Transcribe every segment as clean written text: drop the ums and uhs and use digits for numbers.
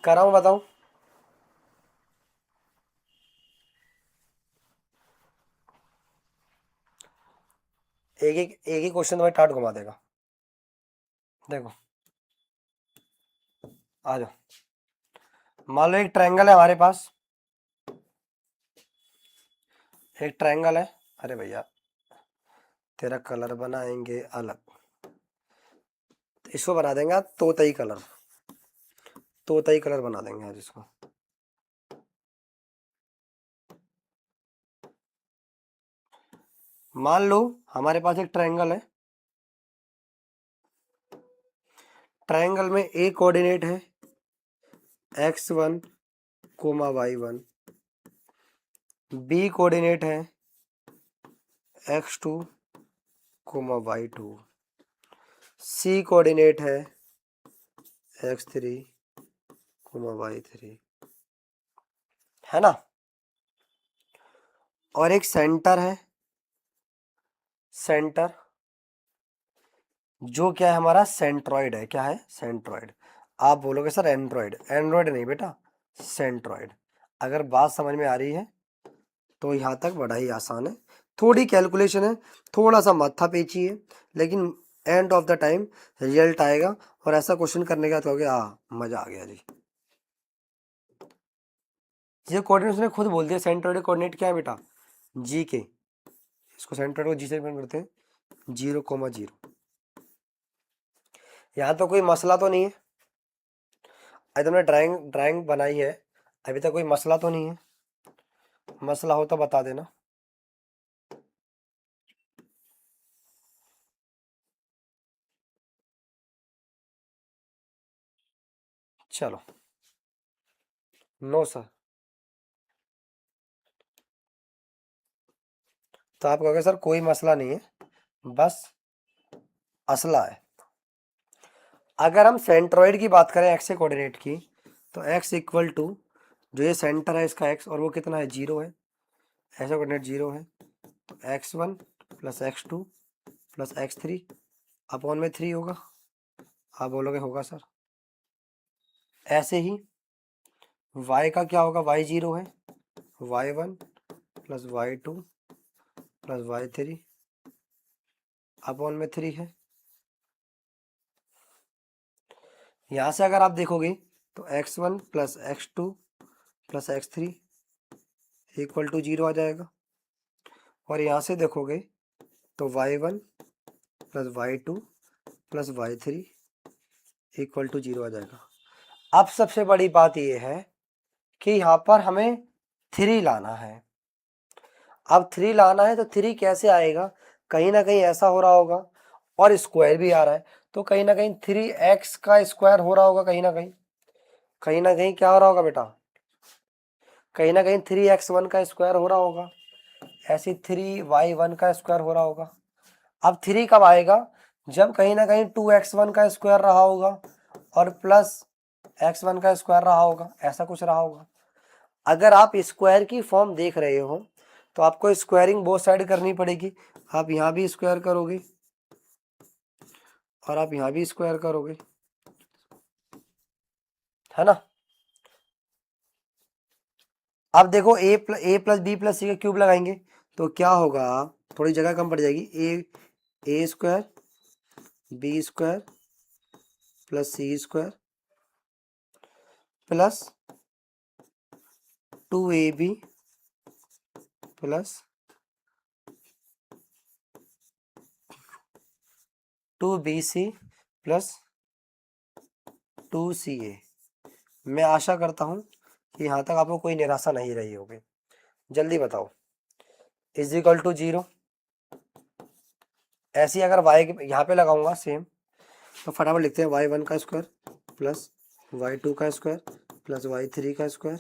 कराऊं बताऊं? एक ही क्वेश्चन तुम्हें टाट घुमा देगा। देखो, आ जाओ। मान लो एक ट्रायंगल है हमारे पास। एक ट्रायंगल है। अरे भैया, तेरा कलर बनाएंगे अलग। इसको बना देंगे आज तोतई कलर। तोतई कलर बना देंगे आज इसको। मान लो हमारे पास एक ट्रायंगल है। ट्रायंगल में ए कोऑर्डिनेट है x1 coma y1। B coordinate है x2 कोमा y2। सी कोऑर्डिनेट है x3 कोमा y3, है ना। और एक सेंटर है। सेंटर जो क्या है हमारा, सेंट्रॉइड है। क्या है? सेंट्रॉइड। आप बोलोगे सर एंड्रॉइड, एंड्रॉइड नहीं बेटा, सेंट्रॉइड। अगर बात समझ में आ रही है तो यहाँ तक बड़ा ही आसान है। थोड़ी कैलकुलेशन है, थोड़ा सा माथा पेची है, लेकिन end of the time result आएगा। और ऐसा क्वेश्चन करने के बाद कहोगे मजा आ गया जी। ये कोऑर्डिनेट उसने खुद बोल दिया। सेंट्रॉइड कोऑर्डिनेट क्या है बेटा? जी के। इसको सेंट्रॉइड को जी से रिप्रेजेंट करते हैं, 0,0। यहाँ तो कोई मसला तो नहीं है। अभी तुमने ड्राइंग ड्राइंग बनाई है, अभी तक कोई मसला तो नहीं है। मसला हो तो बता देना। चलो, नो सर। तो आप कहोगे सर कोई मसला नहीं है, बस असला है। अगर हम सेंट्रॉइड की बात करें एक्स कोऑर्डिनेट की, तो एक्स इक्वल टू जो ये सेंटर है इसका एक्स, और वो कितना है? 0 है। ऐसा कोऑर्डिनेट 0 है, तो x1 plus x2 plus x3 upon में 3 होगा। आप बोलोगे होगा सर। ऐसे ही y का क्या होगा? y 0 है, y1 plus y2 plus y3 upon में 3 है। यहाँ से अगर आप देखोगे तो x1 plus x2 plus x3 equal to 0 आ जाएगा। और यहाँ से देखोगे तो y1 plus y2 plus y3 equal to 0 आ जाएगा। अब सबसे बड़ी बात यह है कि यहाँ पर हमें 3 लाना है। अब 3 लाना है तो 3 कैसे आएगा? कहीं ना कहीं ऐसा हो रहा होगा, और स्क्वायर भी आ रहा है, तो कहीं ना कहीं 3x का स्क्वायर हो रहा होगा। कहीं ना कहीं क्या हो रहा होगा बेटा? कहीं ना कहीं 3x1 का स्क्वायर हो रहा होगा। ऐसे 3y1 का स्क्वायर हो रहा होगा। अब 3 कब आएगा? जब कहीं ना कहीं 2x1 का स्क्वायर रहा होगा और प्लस x1 का स्क्वायर रहा होगा, ऐसा कुछ रहा होगा। अगर आप स्क्वायर की फॉर्म देख रहे हो तो आपको स्क्वायरिंग बोथ साइड करनी पड़ेगी। आप यहाँ भी स्क्वायर करोगे और आप यहाँ भी स्क्वायर करोगे, है ना। अब देखो ए प्लस बी प्लस सी का क्यूब लगाएंगे तो क्या होगा? थोड़ी जगह कम पड़ जाएगी। A square B square plus C square plus 2ab plus 2bc plus 2ca। मैं आशा करता हूं कि यहाँ तक आपको कोई निराशा नहीं रही होगी। जल्दी बताओ। Is equal to 0। ऐसे ही अगर y यहाँ पे लगाऊंगा सेम, तो फटाफट लिखते हैं y1 का स्क्वायर प्लस y2 का स्क्वायर प्लस y3 का square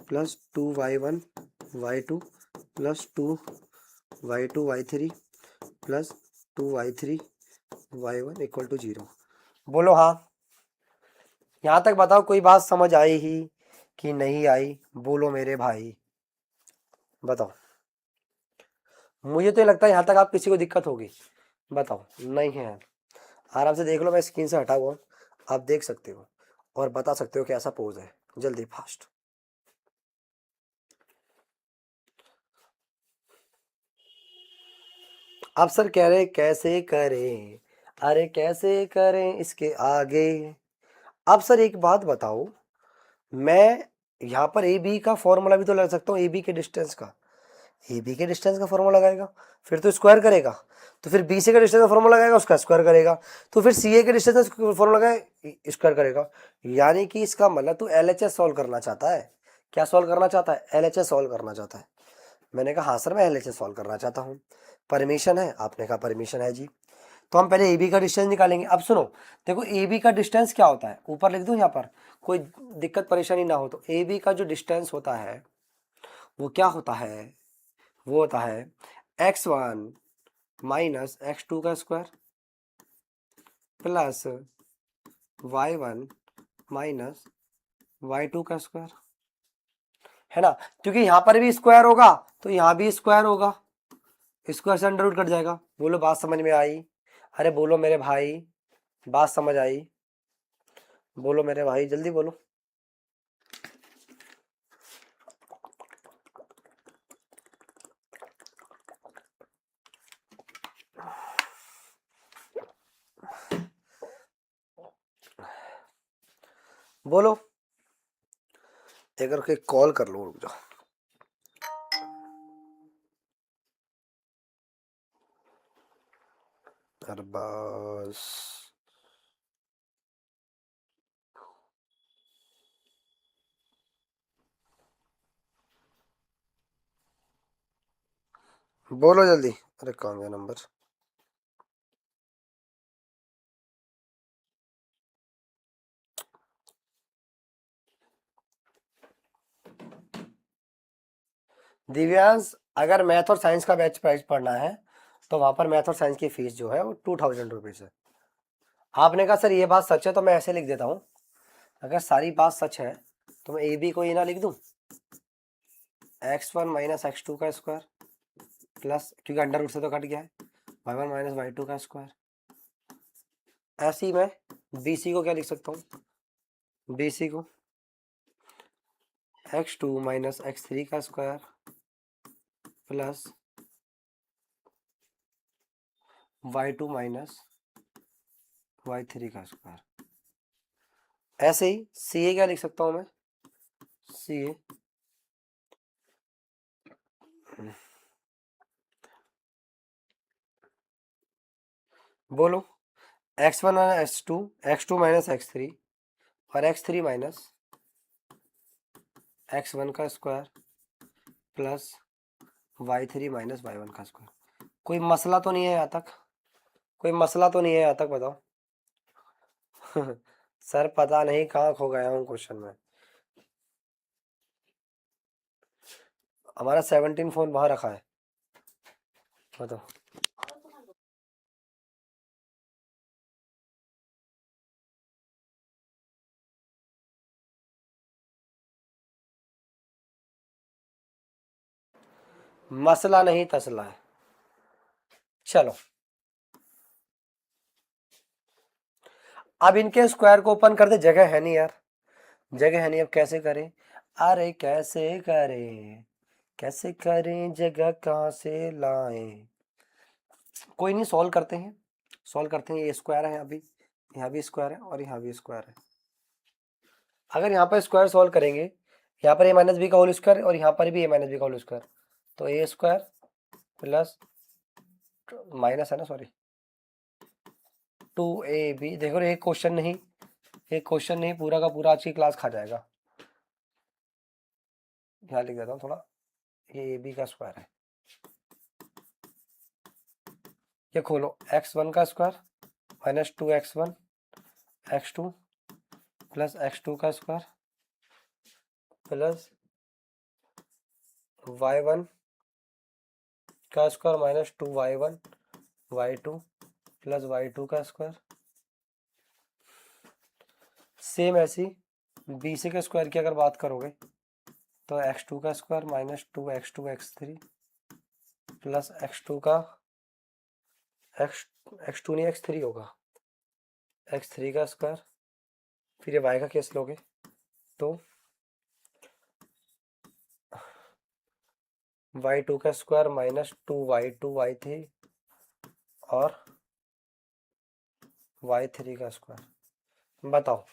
plus 2y1 y2 plus 2y2 y3 plus 2y3 y1 equal to 0। बोलो हाँ। यहाँ तक बताओ कोई बात समझ आई ही कि नहीं आई? बोलो मेरे भाई, बताओ। मुझे तो ये लगता है यहाँ तक आप किसी को दिक्कत होगी। बताओ नहीं है? आराम से देख लो, मैं स्क्रीन से हटा हुआ, आप देख सकते हो। और बता सकते हो कि ऐसा पोज है, जल्दी फास्ट। अब सर कह रहे कैसे करें, अरे कैसे करें इसके आगे। अब सर एक बात बताओ, मैं यहाँ पर ए बी का फॉर्मूला भी तो लगा सकता हूँ, ए बी के डिस्टेंस का। ए बी के डिस्टेंस का फॉर्मूला लगाएगा फिर तो स्क्वायर करेगा, तो फिर बी सी का डिस्टेंस का फॉर्मूला लगाएगा उसका स्क्वायर करेगा, तो फिर सी ए के डिस्टेंस का फॉर्मूला लगाएगा स्क्वायर करेगा। यानी कि इसका मतलब तू एल एच एस सॉल्व करना चाहता है। क्या सॉल्व करना चाहता है? एल एच एस सॉल्व करना चाहता है। मैंने कहा हाँ सर मैं एल एच एस सॉल्व करना चाहता हूँ। परमिशन है? आपने कहा परमिशन है जी। तो हम पहले ए बी का डिस्टेंस निकालेंगे। अब सुनो, देखो ए बी का डिस्टेंस क्या होता है, ऊपर लिख दूं यहाँ पर, कोई दिक्कत परेशानी ना हो। तो ए बी का जो डिस्टेंस होता है वो क्या होता है, वो होता है x1 माइनस x2 का square plus y1 minus y2 का स्क्वायर, है ना। क्योंकि यहां पर भी स्क्वायर होगा तो यहां भी स्क्वायर होगा, स्क्वायर से अंडर रूट कट जाएगा। बोलो बात समझ में आई? अरे बोलो मेरे भाई, बात समझ आई? बोलो मेरे भाई, जल्दी बोलो। बोलो, एक करके कॉल कर लो, रुक जाओ। अरे बस बोलो जल्दी। अरे कौन गया नंबर? दिव्यांश, अगर मैथ और साइंस का बैच प्राइस पढ़ना है तो वहां पर मैथ और साइंस की फीस जो है वो 2000 रुपीज है। आपने कहा सर ये बात सच है, तो मैं ऐसे लिख देता हूँ, अगर सारी बात सच है तो मैं ए बी को ये ना लिख दूँ, x1 माइनस x2 का स्क्वायर प्लस, क्योंकि अंडर रूट से तो कट गया है, y1 माइनस y2 का स्क्वायर। ऐसे ही मैं बी सी को क्या लिख सकता हूँ, बी सी को x2 माइनस x3 का square plus y2 minus y3 का स्क्वायर। ऐसे ही सी ए क्या लिख सकता हूँ मैं, सी ए बोलो x1 minus x2, x2 minus x3 और x3 माइनस x1 का square plus y3 minus y1 का स्क्वायर। कोई मसला तो नहीं है यहाँ तक? कोई मसला तो नहीं है यहाँ तक, बताओ। सर पता नहीं कहाँ खो गया हूँ क्वेश्चन में। हमारा 17 फोन वहां रखा है, बताओ। मसला नहीं तसला है। चलो अब इनके स्क्वायर को ओपन कर दे, जगह है नहीं यार, जगह है नहीं, अब कैसे करें? अरे कैसे करें, कैसे करें, जगह कहाँ से लाएं? कोई नहीं, सॉल्व करते हैं, सॉल्व करते हैं। ये स्क्वायर है, अभी यहाँ भी स्क्वायर है और यहाँ भी स्क्वायर है। अगर यहाँ पर स्क्वायर सॉल्व करेंगे, यहाँ पर ए माइनस बी का होल स्क्वायर और यहाँ पर भी ए माइनस बी का होल स्क्वायर, तो ए स्क्वायर प्लस माइनस है ना, सॉरी, 2ab। देखो एक क्वेश्चन नहीं, एक क्वेश्चन नहीं, पूरा का पूरा आज की क्लास खा जाएगा। यहाँ लिख देता हूँ थोड़ा, ये ए बी का स्क्वायर है। ये खोलो, x1 का square minus 2x1 x2 plus x2 का स्क्वायर प्लस y1 का square minus 2y1 y2 plus y2 का स्क्वायर। सेम ऐसी बी सी के स्क्वायर की अगर बात करोगे तो x2 का square minus 2x2 x3 plus x2 का x2 नहीं x3 होगा, x3 का स्क्वायर फिर ये y का केस लोगे तो y2 का स्क्वायर माइनस 2y3 और y3 का स्क्वायर। बताओ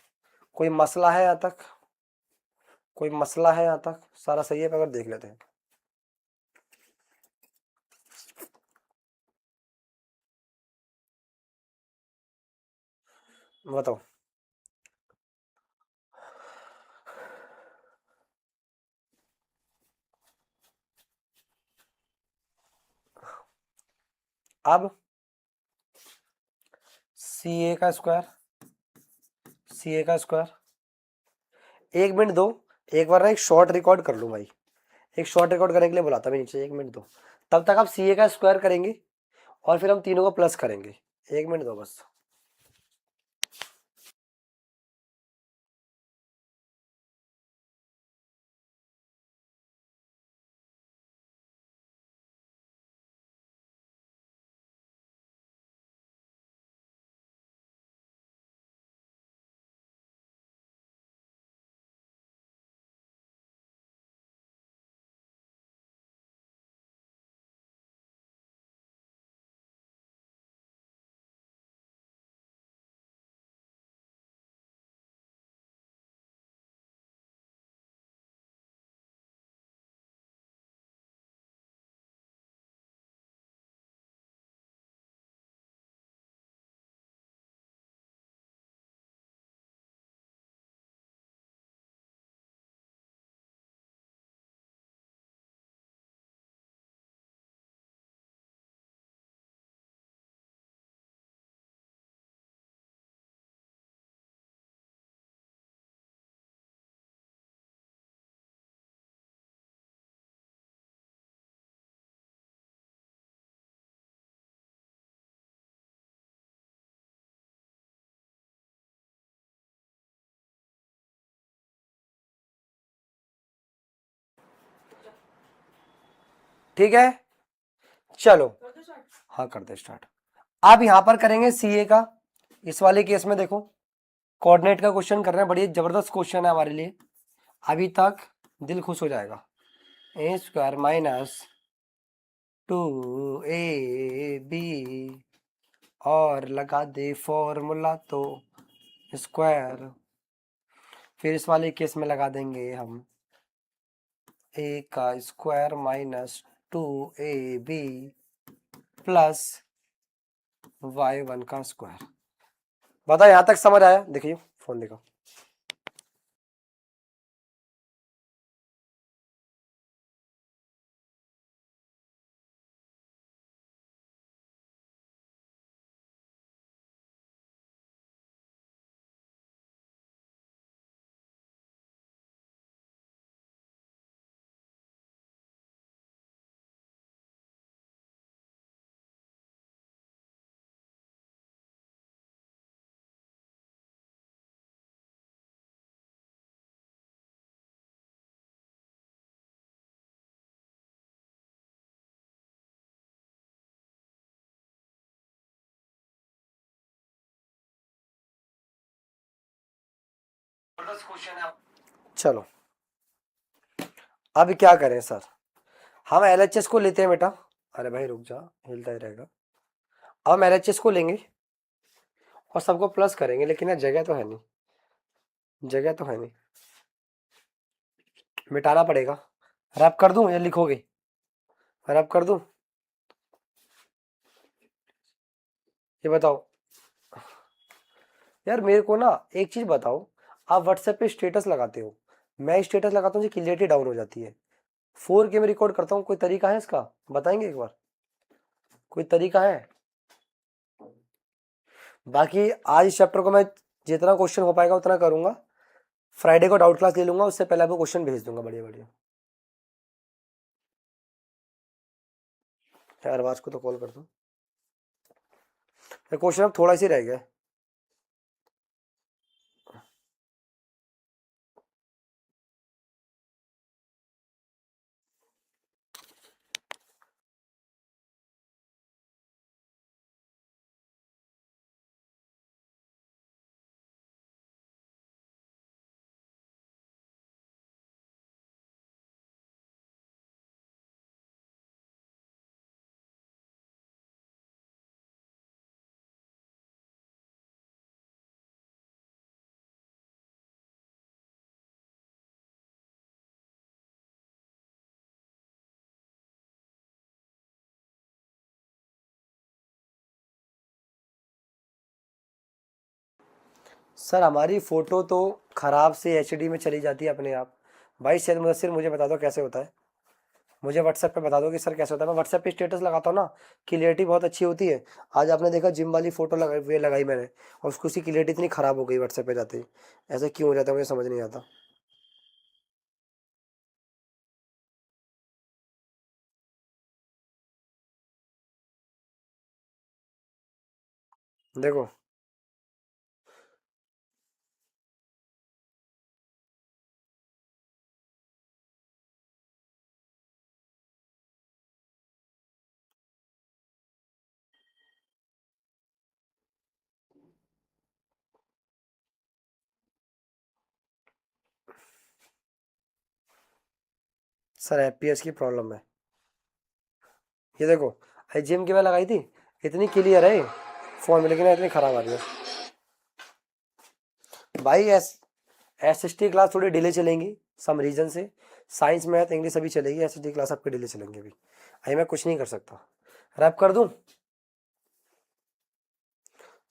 कोई मसला है यहाँ तक? कोई मसला है यहाँ तक? सारा सही है? अगर देख लेते हैं। बताओ अब सी ए का स्क्वायर, 1 मिनट दो, एक बार ना एक शॉर्ट रिकॉर्ड कर लूँ भाई। एक शॉर्ट रिकॉर्ड करने के लिए बुलाता भी नीचे, 1 मिनट दो। तब तक आप सी ए का स्क्वायर करेंगे और फिर हम तीनों को प्लस करेंगे। 1 मिनट दो बस। ठीक है चलो, हाँ कर दे स्टार्ट। आप यहां पर करेंगे सी ए का। इस वाले केस में देखो कोऑर्डिनेट का क्वेश्चन कर रहे हैं, बड़ी जबरदस्त क्वेश्चन है हमारे लिए। अभी तक दिल खुश हो जाएगा। ए स्क्वायर माइनस 2ab और लगा दे फॉर्मूला तो स्क्वायर। फिर इस वाले केस में लगा देंगे हम a का square minus 2ab plus y1 का स्क्वायर। बताओ यहां तक समझ आया? देखिए फोन देखो। चलो अब क्या करें सर? हम एलएचएस को लेते हैं बेटा। अरे भाई रुक जा, हिलता ही रहेगा। अब हम एलएचएस को लेंगे और सबको प्लस करेंगे, लेकिन यार जगह तो है नहीं, जगह तो है नहीं, मिटाना पड़ेगा। रैप कर दूं या लिखोगे? रैप कर दूं? ये बताओ यार मेरे को ना एक चीज बताओ। आप व्हाट्सएप पे स्टेटस लगाते हो, मैं स्टेटस लगाता हूँ क्लियरिटी डाउन हो जाती है। 4K में रिकॉर्ड करता हूँ, कोई तरीका है इसका? बताएंगे एक बार, कोई तरीका है? बाकी आज इस चैप्टर को मैं जितना क्वेश्चन हो पाएगा उतना करूंगा। फ्राइडे को डाउट क्लास ले लूंगा, उससे पहले आपको क्वेश्चन भेज दूंगा बढ़िया बढ़िया। यार आवाज को तो कॉल कर दो, क्वेश्चन अब थोड़ा सी रह गया है। सर हमारी फ़ोटो तो ख़राब से एचडी में चली जाती है अपने आप। भाई सैयद मुदस्सिर मुझे बता दो कैसे होता है, मुझे व्हाट्सएप पे बता दो कि सर कैसे होता है। मैं व्हाट्सएप पे स्टेटस लगाता हूँ ना, क्लियरिटी बहुत अच्छी होती है। आज आपने देखा जिम वाली फ़ोटो लगाई, वे लगाई मैंने, और उसकी उसकी क्लियरिटी इतनी ख़राब हो गई व्हाट्सएप पे जाते ही। ऐसा क्यों हो जाता है मुझे समझ नहीं आता। देखो सर एफपीएस की प्रॉब्लम है। ये देखो, अरे जिम की मैं लगाई थी, इतनी क्लियर है फ़ोन में, लेकिन इतनी ख़राब आ रही है। भाई एसएसटी क्लास थोड़ी डिले चलेंगी सम रीज़न से। साइंस मैथ इंग्लिश अभी चलेगी, एसएसटी क्लास आपकी डिले चलेंगी अभी। अभी मैं कुछ नहीं कर सकता। रैप कर दूं?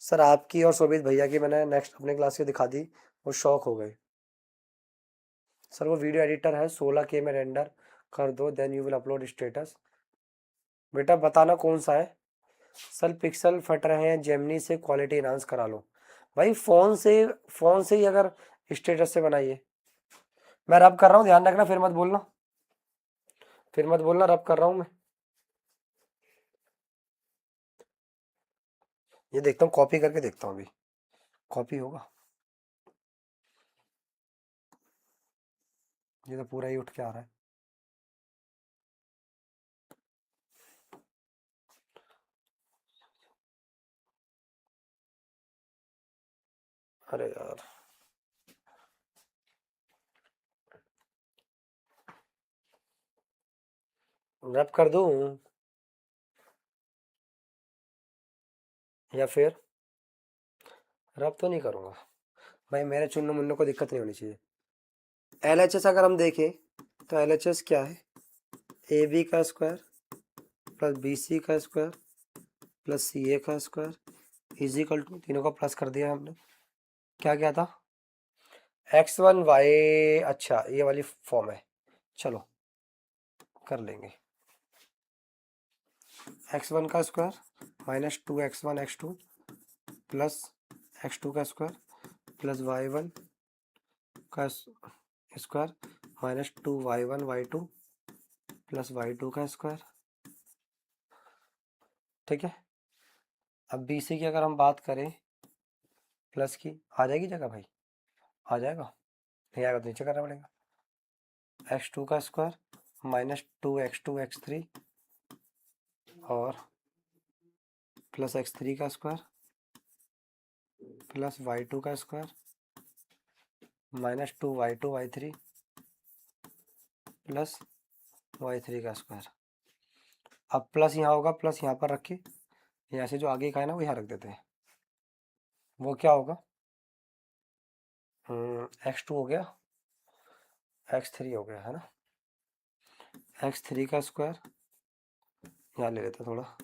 सर आपकी और शोभित भैया की मैंने नेक्स्ट अपने क्लास की दिखा दी, वो शौक हो गए। सर वो वीडियो एडिटर है, 16K में रेंडर कर दो, then you will upload status. बेटा बताना कौन सा है। सर पिक्सल फट रहे हैं, जेमनी से क्वालिटी इनहांस करा लो। भाई फ़ोन से ही अगर स्टेटस से बनाइए। मैं रब कर रहा हूँ, ध्यान रखना, फिर मत बोलना, फिर मत बोलना, रब कर रहा हूँ मैं। ये देखता हूँ, कॉपी करके देखता हूँ अभी, कॉपी होगा। ये तो पूरा ही उठ के आ रहा है। अरे यार, रब कर दूँ या फिर? रब तो नहीं करूँगा भाई, मेरे चुन्नू मुन्नू को दिक्कत नहीं होनी चाहिए। एलएचएस अगर हम देखें तो एलएचएस क्या है, ए बी का स्क्वायर प्लस बी सी का स्क्वायर प्लस सी ए का स्क्वायर इजिकल टू, तीनों का प्लस कर दिया हमने। क्या क्या था, x1 y, अच्छा ये वाली फॉर्म है, चलो कर लेंगे। x1 का square minus 2x1 x2 plus x2 का स्क्वायर प्लस y1 का square minus 2y1 y2 plus y2 का स्क्वायर। ठीक है। अब बी सी की अगर हम बात करें, प्लस की आ जाएगी जगह भाई, आ जाएगा, नहीं आएगा तो नीचे करना पड़ेगा। x2 का स्क्वायर माइनस 2x2 x3 और प्लस x3 का स्क्वायर प्लस y2 का square minus 2y2 y3 plus y3 का स्क्वायर। अब प्लस यहाँ होगा, प्लस यहाँ पर रखे, यहाँ से जो आगे का है ना वो यहाँ रख देते हैं। वो क्या होगा, x2 हो गया, x3 हो गया है ना, x3 का स्क्वायर यहाँ ले लेते हैं थोड़ा,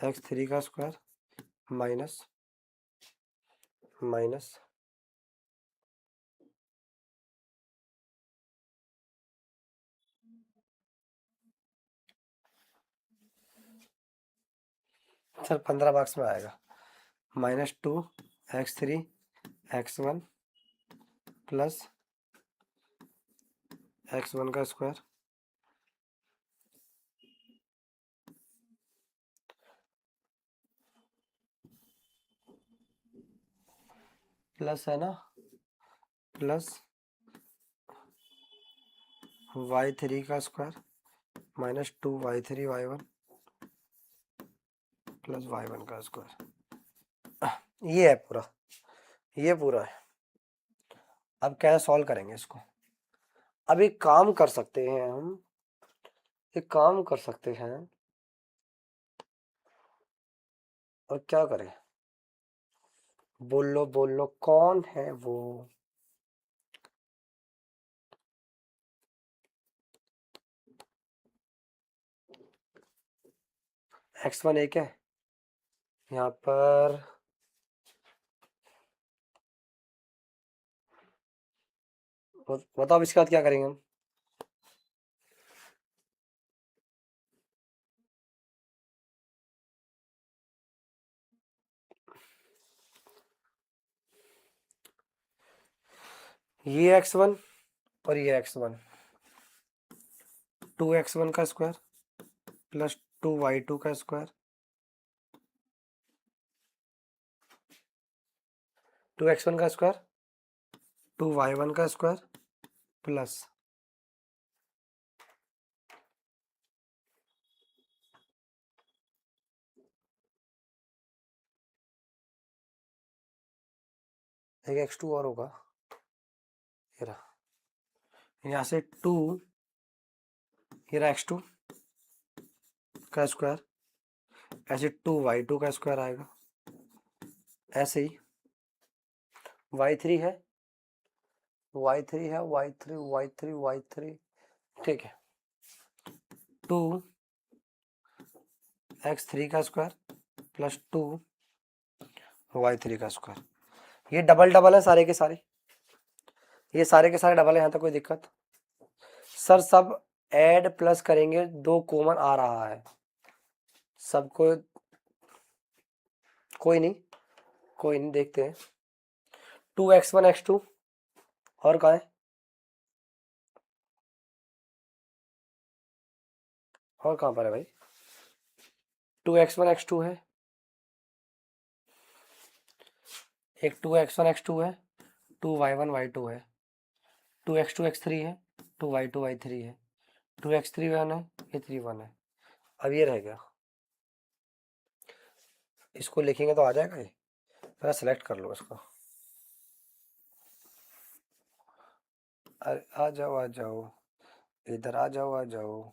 x3 का square minus minus sir 15 marks में आएगा, -2 x3 x1 प्लस x1 का स्क्वायर प्लस है ना, प्लस y3 का square -2y3 y1 plus y1 का स्क्वायर। ये है पूरा, ये पूरा है। अब कैसे सॉल्व करेंगे इसको? अब एक काम कर सकते हैं हम, एक काम कर सकते हैं, और क्या करें, बोलो बोलो कौन है वो। x1 एक है यहाँ पर, बताओ इसके बाद क्या करेंगे हम? ये x1 और ये x1, 2x1 का स्क्वायर प्लस 2y2 का स्क्वायर, 2x1 का स्क्वायर 2y1 का स्क्वायर प्लस एक x2 और होगा, ये रहा, यहाँ से 2, ये रहा x2 का स्क्वायर, ऐसे 2y2 का स्क्वायर आएगा, ऐसे ही y3 है, y3 है, y3 y3 y3, ठीक है, 2x3 का स्क्वायर प्लस 2y3 का स्क्वायर, ये डबल डबल है सारे के सारे, ये सारे के सारे डबल है, यहाँ तक कोई दिक्कत? सर सब ऐड प्लस करेंगे, 2 कॉमन आ रहा है सबको, कोई नहीं देखते हैं। 2x1 x2 और कहाँ है, और कहाँ पर है भाई? 2x1 x2 है, एक 2x1 x2 है, 2y1 y2 है, 2x2 x3 है, 2y2 y3 है, 2x3 1 है, ये 3 1 है। अब ये रह गया, इसको लिखेंगे तो आ जाएगा ये, जरा सेलेक्ट कर लो इसको, आ जाओ इधर आ जाओ,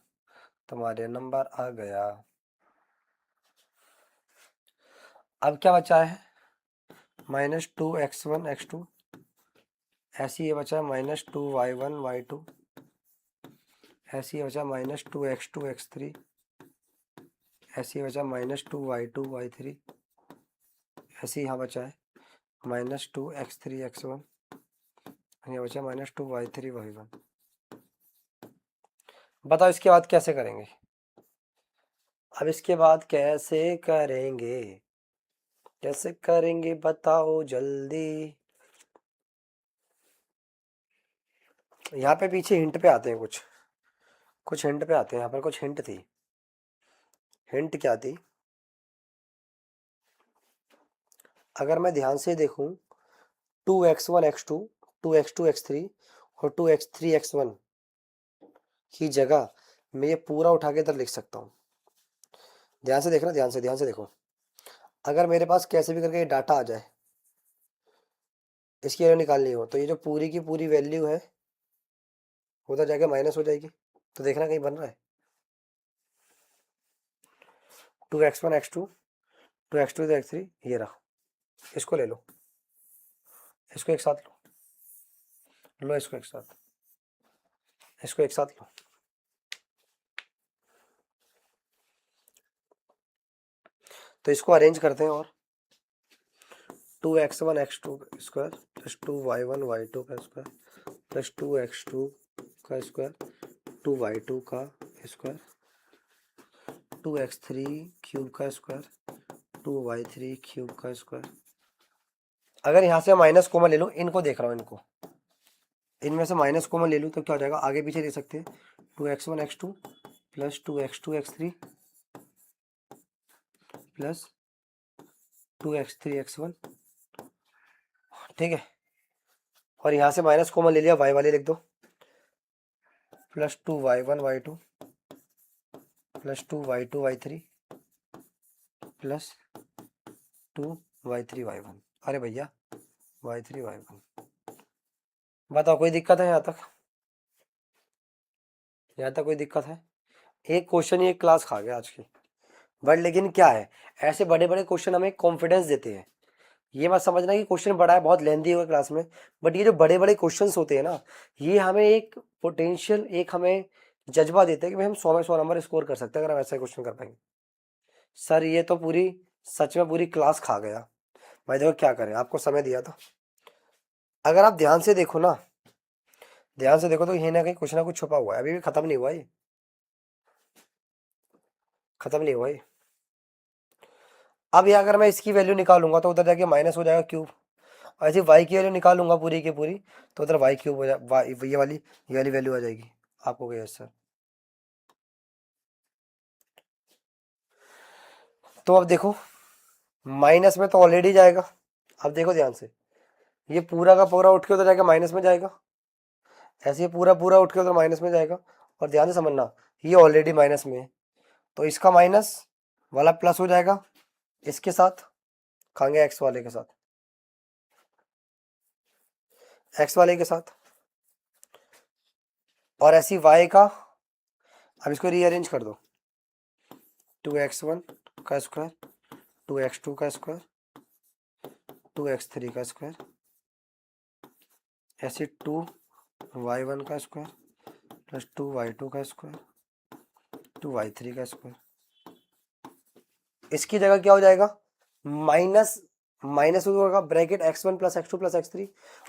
तुम्हारे नंबर आ गया। अब क्या बचा है, -2x1 x2, ऐसे ये बचा -2y1 y2, ऐसे ये बचा -2x2 x3, ऐसे ये बचा -2y2 y3, ऐसे यहाँ बचा है -2x3 x1, यहाँ बचा -2y3 y1। बताओ इसके बाद कैसे करेंगे? अब इसके बाद कैसे करेंगे बताओ जल्दी। यहाँ पे पीछे हिंट पे आते हैं, कुछ हिंट पे आते हैं, यहाँ पर कुछ हिंट थी। हिंट क्या थी? अगर मैं ध्यान से देखूं, 2x1 x2, 2x2 x3 और 2x3 x1 की जगह मैं ये पूरा उठा के इधर लिख सकता हूँ। ध्यान से देखना, ध्यान से देखो। अगर मेरे पास कैसे भी करके ये डाटा आ जाए, इसकी वैल्यू निकालनी हो, तो ये जो पूरी की पूरी वैल्यू है उधर जाके माइनस हो जाएगी। तो देखना कहीं बन रहा है, 2x1 x2, 2x2 x3, ये रहा, इसको ले लो, इसको एक साथ लो, इसको एक साथ, इसको एक साथ लो। तो इसको अरेंज करते हैं, और 2x1 x2 square plus 2y1 y2 का स्क्वायर प्लस 2x2 का स्क्वायर 2y2 का स्क्वायर 2x3 क्यूब का स्क्वायर 2y3 क्यूब का स्क्वायर। अगर यहाँ से माइनस कॉमन ले लूँ, इनको देख रहा हूँ, इनमें से माइनस कॉमन ले लूँ तो क्या हो जाएगा, आगे पीछे ले सकते हैं, 2x1 x2 plus 2x2 x3 plus 2x3 x1, ठीक है। और यहाँ से माइनस कॉमन ले लिया, y वाले लिख दो, plus 2y1 y2 plus 2y2 y3 plus 2y3 y1। अरे भैया y3 y1। बताओ कोई दिक्कत है यहाँ तक? यहाँ तक कोई दिक्कत है? एक क्वेश्चन ये क्लास खा गया आज की, बट लेकिन क्या है, ऐसे बड़े बड़े क्वेश्चन हमें कॉन्फिडेंस देते हैं। ये मत समझना कि क्वेश्चन बड़ा है, बहुत लेंथी होगा क्लास में, बट ये जो बड़े बड़े क्वेश्चंस होते हैं ना, ये हमें एक पोटेंशियल, एक हमें जज्बा देते हैं कि भाई हम 100 में 100 नंबर स्कोर कर सकते हैं अगर हम ऐसा क्वेश्चन कर पाएंगे। सर ये तो पूरी, सच में पूरी क्लास खा गया भाई। देखो क्या करें, आपको समय दिया था, अगर आप ध्यान से देखो ना, ध्यान से देखो तो ये ना कहीं कुछ ना कुछ छुपा हुआ है, अभी भी खत्म नहीं हुआ ये, खत्म नहीं हुआ ये। अब ये अगर मैं इसकी वैल्यू निकालूंगा तो उधर जाके माइनस हो जाएगा क्यूब, और ऐसे वाई की वैल्यू निकालूंगा पूरी की पूरी तो उधर वाई क्यूब हो जाए, ये वाली वैल्यू आ जाएगी आपको गया सर। तो अब देखो माइनस में तो ऑलरेडी जाएगा, अब देखो ध्यान से, ये पूरा का पूरा उठ के उधर जाके माइनस में जाएगा, ऐसे ये पूरा पूरा उठ के उधर माइनस में जाएगा, और ध्यान से समझना ये ऑलरेडी माइनस में है, तो इसका माइनस वाला प्लस हो जाएगा इसके साथ, खाएंगे एक्स वाले के साथ, एक्स वाले के साथ, और ऐसी वाई का, अब इसको रीअरेंज कर दो, 2x1 का स्क्वायर, 2x2 का स्क्वायर, 2x3 का स्क्वायर, ऐसे 2y1 का स्क्वायर प्लस 2y2 का स्क्वायर, 2y3 का स्क्वायर। इसकी जगह क्या हो जाएगा, माइनस माइनस होगा bracket x1 plus x2 plus x3,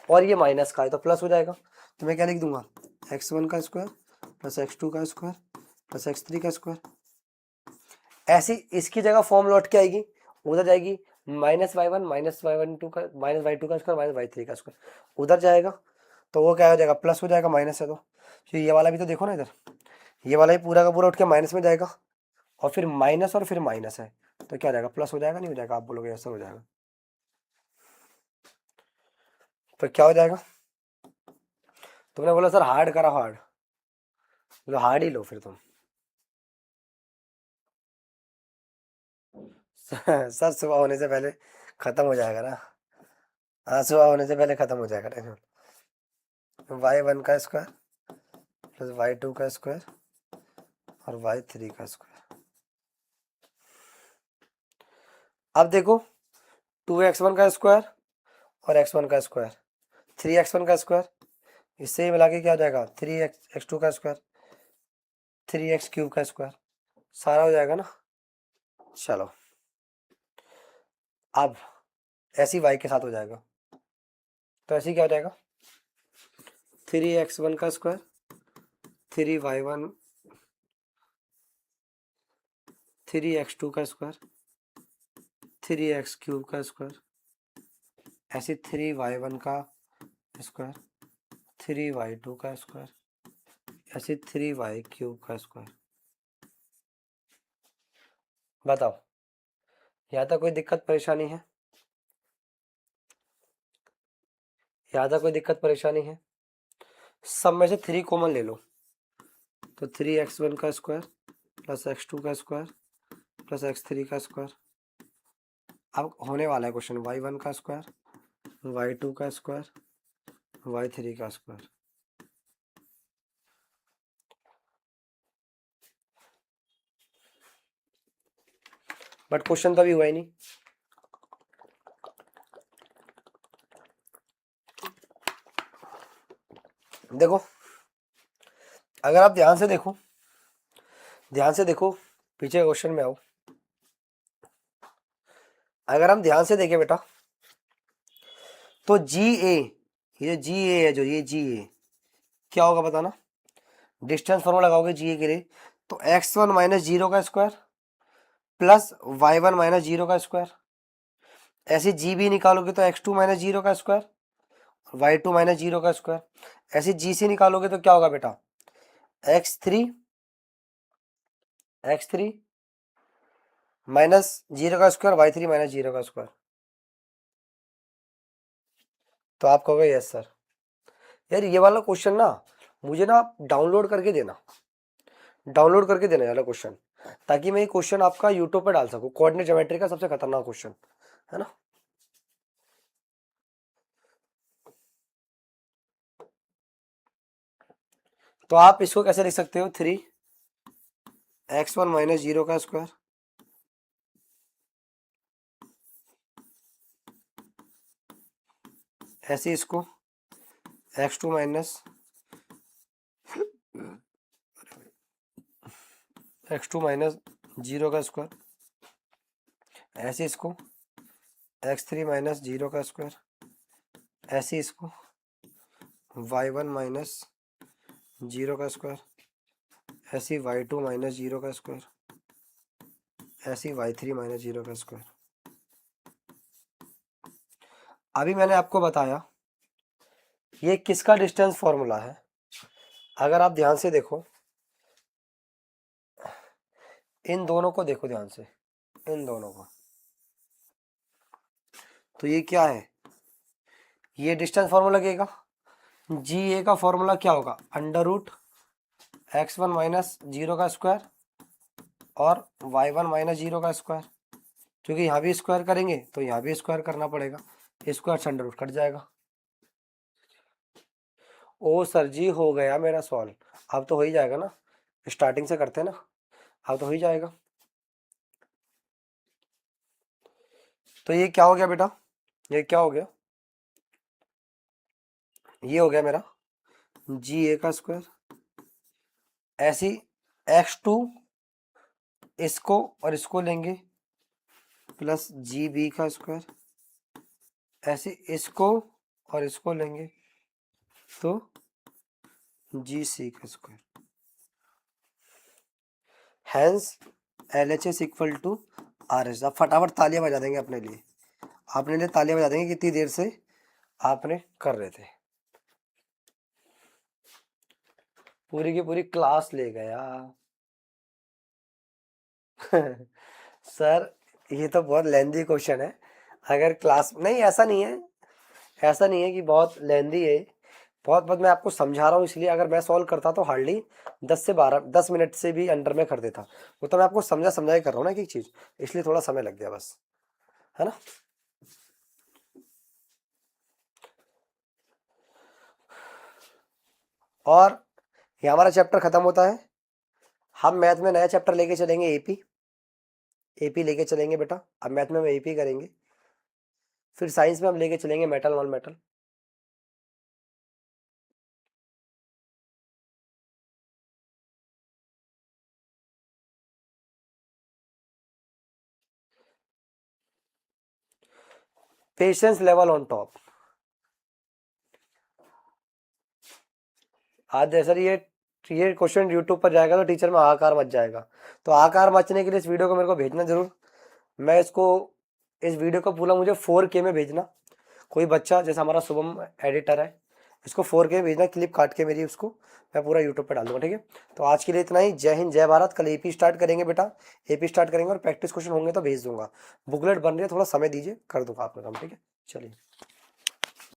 और ये माइनस का है तो प्लस हो जाएगा, तो मैं क्या लिख दूंगा, x1 का स्क्वायर प्लस x2 का स्क्वायर प्लस x3 का स्क्वायर। ऐसी इसकी जगह फॉर्म लौट के आएगी, उधर जाएगी -y1 -y1 का -y2 का स्क्वायर -y3 का स्क्वायर, उधर जाएगा तो वो क्या हो जाएगा, प्लस हो जाएगा माइनस है तो ये वाला भी तो देखो ना इधर, ये वाला भी पूरा का पूरा उठ के माइनस में जाएगा, और फिर माइनस और फिर माइनस है तो क्या हो जाएगा, प्लस हो जाएगा नहीं हो जाएगा, आप बोलोगे ऐसा हो जाएगा, तो क्या हो जाएगा, तुमने बोला सर हार्ड करा, हार्ड, तो हार्ड ही लो फिर तुम। सर सुबह होने से पहले खत्म हो जाएगा ना, हाँ सुबह होने से पहले खत्म हो जाएगा टेंशन। y1 का स्क्वायर प्लस y2 का स्क्वायर और y3 का स्क्वायर। अब देखो 2x1 का स्क्वायर और x1 का स्क्वायर, 3x1 का स्क्वायर, इससे मिला के क्या हो जाएगा, 3x2 का स्क्वायर, 3x क्यूब का स्क्वायर, सारा हो जाएगा ना। चलो अब ऐसी y के साथ हो जाएगा, तो ऐसी क्या हो जाएगा, 3x1 का स्क्वायर, 3y1, 3x2 का स्क्वायर, 3x क्यूब का स्क्वायर, ऐसे 3y1 का स्क्वायर, 3y2 का स्क्वायर, ऐसे 3y क्यूब का स्क्वायर। बताओ यहाँ तक कोई दिक्कत परेशानी है, यहाँ तक कोई दिक्कत परेशानी है, सब में से 3 कॉमन ले लो, तो 3x1 का स्क्वायर प्लस x2 का स्क्वायर प्लस x3 का स्क्वायर। अब होने वाला है क्वेश्चन, y1 का स्क्वायर, y2 का स्क्वायर, y3 का स्क्वायर। बट क्वेश्चन तो अभी हुआ ही नहीं। देखो अगर आप ध्यान से देखो, ध्यान से देखो, पीछे क्वेश्चन में आओ, अगर हम ध्यान से देखें बेटा तो जी ए, ये जी ए है, जो ये जी ए क्या होगा बताना, डिस्टेंस फॉर्मूला लगाओगे जी ए के लिए, तो x1 माइनस जीरो का square plus y1 minus zero का स्क्वायर, ऐसे जी बी निकालोगे तो x2 माइनस जीरो का स्क्वायर, y2 माइनस जीरो का स्क्वायर, ऐसे जी सी निकालोगे तो क्या होगा बेटा, x3 माइनस जीरो का स्क्वायर, y3 माइनस जीरो का स्क्वायर। तो आप कहोगे यस सर। यार ये वाला क्वेश्चन ना मुझे ना डाउनलोड करके देना, डाउनलोड करके देना वाला क्वेश्चन, ताकि मैं ये क्वेश्चन आपका यूट्यूब पे डाल सकूं, कोऑर्डिनेट ज्योमेट्री का सबसे खतरनाक क्वेश्चन है ना। तो आप इसको कैसे लिख सकते हो, 3x1 माइनस जीरो का स्क्वायर ऐसे इसको x2 माइनस जीरो का स्क्वायर, ऐसे इसको x3 माइनस जीरो का स्क्वायर, ऐसे इसको y1 माइनस जीरो का स्क्वायर, ऐसी y2 माइनस जीरो का स्क्वायर, ऐसी y3 माइनस जीरो का स्क्वायर। अभी मैंने आपको बताया ये किसका डिस्टेंस फॉर्मूला है। अगर आप ध्यान से देखो, इन दोनों को देखो ध्यान से, इन दोनों को, तो ये क्या है, ये डिस्टेंस फॉर्मूला लगेगा। जी ए का फॉर्मूला क्या होगा, under root x1 minus zero का स्क्वायर और y1 माइनस जीरो का स्क्वायर, क्योंकि यहाँ भी स्क्वायर करेंगे तो यहाँ भी स्क्वायर करना पड़ेगा, स्क्वायर से अंडर रूट कट जाएगा। ओ सर जी हो गया मेरा सॉल्व, अब तो हो ही जाएगा ना, स्टार्टिंग से करते हैं ना, अब तो हो ही जाएगा। तो ये क्या हो गया बेटा, ये क्या हो गया, ये हो गया मेरा जी ए का स्क्वायर, ऐसी x2 इसको और इसको लेंगे प्लस जी बी का स्क्वायर, ऐसे इसको और इसको लेंगे तो जी सी का square. Hence L H S equal to R S. आप फटाफट तालियां बजा देंगे अपने लिए, अपने लिए तालियां बजा देंगे कितनी देर से आपने कर रहे थे। पूरी की पूरी क्लास ले गया सर ये तो बहुत लेंदी क्वेश्चन है, अगर क्लास नहीं, ऐसा नहीं है, ऐसा नहीं है कि बहुत लेंदी है, बहुत बहुत मैं आपको समझा रहा हूँ, इसलिए अगर मैं सॉल्व करता तो हार्डली 10 मिनट से भी अंडर में कर देता, वो तो मैं आपको समझा ही कर रहा हूँ ना एक चीज, इसलिए थोड़ा समय लग गया बस, है ना। और ये हमारा चैप्टर खत्म होता है, हम मैथ में नया चैप्टर लेके चलेंगे एपी, एपी लेके चलेंगे बेटा, अब मैथ में हम एपी करेंगे, फिर साइंस में हम लेके चलेंगे metal non metal. Patience level on top. आज सर ये क्वेश्चन यूट्यूब पर जाएगा तो टीचर में आकार मच जाएगा, तो आकार मचने के लिए इस वीडियो को मेरे को भेजना जरूर, मैं इसको, इस वीडियो को पूरा मुझे 4K में भेजना, कोई बच्चा जैसे हमारा शुभम एडिटर है, इसको 4K में भेजना, क्लिप काट के मेरी, उसको मैं पूरा यूट्यूब पे डाल दूंगा, ठीक है। तो आज के लिए इतना ही, जय हिंद जय भारत। कल एपी स्टार्ट करेंगे बेटा, एपी स्टार्ट करेंगे और प्रैक्टिस क्वेश्चन होंगे तो भेज दूंगा, बुकलेट बन रही है, थोड़ा समय दीजिए, कर दूंगा आपका काम, ठीक है, चलिए।